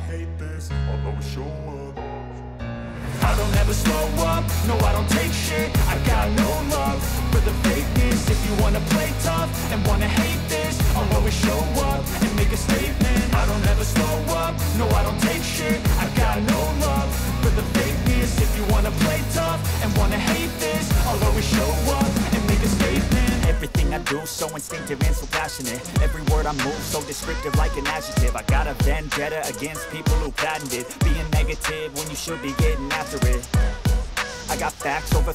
hate this, I'll always show up. I don't ever slow up, no I don't take shit. I got no love for the fakeness. If you wanna play tough and wanna hate this, I'll always show up and make a statement. I don't ever slow up, no I don't take shit. I got no love for the fakeness. If you wanna play tough and wanna hate this, I'll always show up and make a statement. Everything I do so instinctive and so passionate. Every word I move so descriptive like an adjective. I got a vendetta against people who patented being negative when you should be getting after it. I got facts over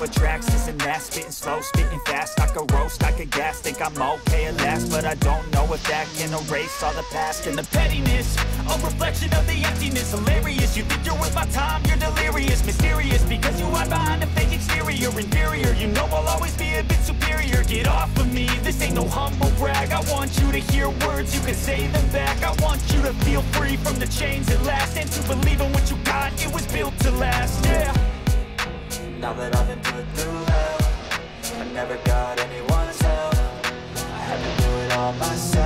tracks, this and that. Spitting slow, spitting fast. I could roast, I could gas. Think I'm okay at last, but I don't know if that can erase all the past. And the pettiness, a reflection of the emptiness. Hilarious, you think you're worth my time, you're delirious. Mysterious, because you hide behind a fake exterior. Inferior, you know I'll always be a bit superior. Get off of me, this ain't no humble brag. I want you to hear words, you can say them back. I want you to feel free from the chains at last, and to believe in what you got, it was built to last, yeah. Now that I've been put through hell, I never got anyone's help. I had to do it all myself.